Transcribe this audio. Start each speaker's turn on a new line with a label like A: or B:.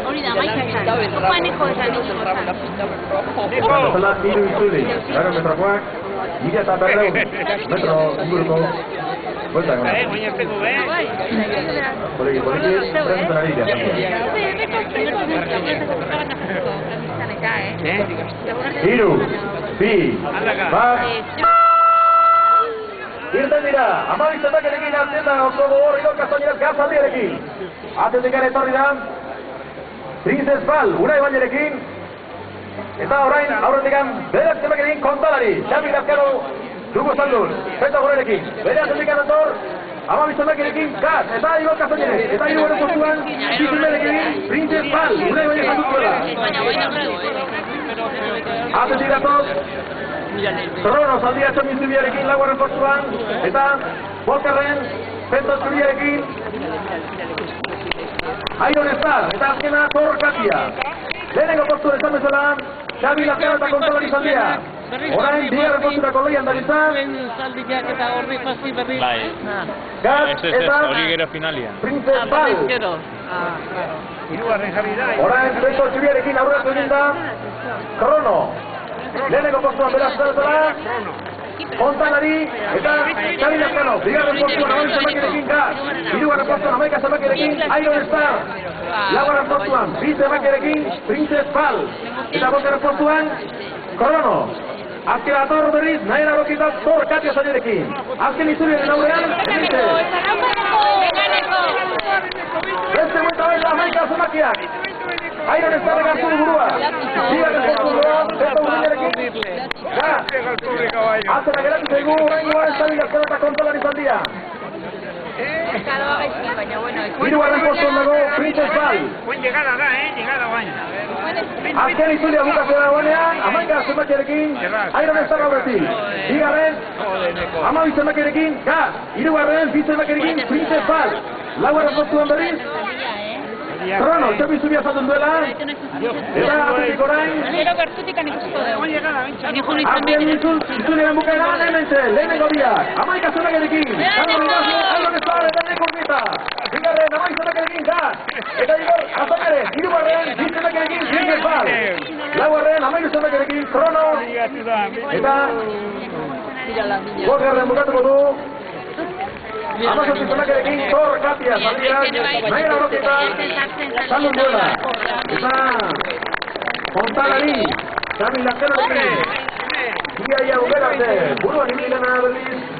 A: Hori da, maikak. Opaneko esan egin gozan.
B: Zela, hiru itzuli. Garo metrokoak, 1.200 metro inguruko. Buelta, gana. Poliki, preguntan ari dira. Hiru, bi, bat. Irten dira, amabizenakerekin atzenda oso gogor idolka soñeraz gazaldiarekin. Atzetik ere etorri da, Princess Pal, Unai Bainerekin. Eta orain, aurretikan, bere atzenakerekin kontalari, Xabi Lazkaro, Dugu Zaldun, Peto Gorerekin. Bere atzetik ator, amabizenakerekin gaz, eta idolka soñerez. Eta hiru ere postuan, bizimerekin, Princess Pal, Unai Bainerekin duzuela. Atzetik dator, Zorrono zaldia txomin zubiarekin laugarren postuan, eta Volkerren Peto Zubiarekin Iron Star, eta azkena Thor Katia. Lehenengo postuan esan bezala, Xabi Lazkaro eta kontalari zaldia. Orain, bigarren posturako lehian darizan. Gaz eta Princess Pal. Orain, Peto Zubiarekin aurratu egin da, Krono. Lehenengo postuan beraz zela, kontalari eta Xabi Lazkaro. Bigarren postuan amaik zemakirekin gaz. Hirugarren postuan amaika zemakirekin Iron Star. Laugarren postuan bi zemakirekin Princess Pal. Eta bosgarren postuan Krono. Azken ator berriz nahi eragokitak Thor Katia zailerekin. Azken izurien aurrean, emite. Beste mueta baila amaika zemakiak. Iron Starrek hartu burua. Bigarren postuan Peto Zubiarekin. Gaz. Azena geratu zaigu, oraingoan Xabi Lazkaro eta kontalari zaldia. Hirugarren postuan dago Princess Pal.
C: Buen llegada da, llegada baina.
B: Azken izulia bukatu dagoenean, amaika zemakiarekin Iron Star aurretik. Bigarren, amabi zemakiarekin Gaz. Hirugarren, bi zemakiarekin Princess Pal. Laugarren postuan berriz, Krono, Xabi Zubia zaten duela. Eta apetik orain, azken izuliaren bukaeran hementxe, lehenengo biak. Amaika zemakiarekin Iron Star eta neko urbita. Bigarren, amaik zemakiarekin Gaz. Eta azokaren, hirugarren, bi zemakiarekin Princess Pal. Laugarren, amairu zemakiarekin Krono. Eta bosgarren bukatuko du. Amazortzi zemakiarekin Thor Katia zaldiak. Nahi eragoketa Zaldun duela. Eta kontalari Xabi Lazkarorekin. Ia ugera arte. Buruan imilena berriz.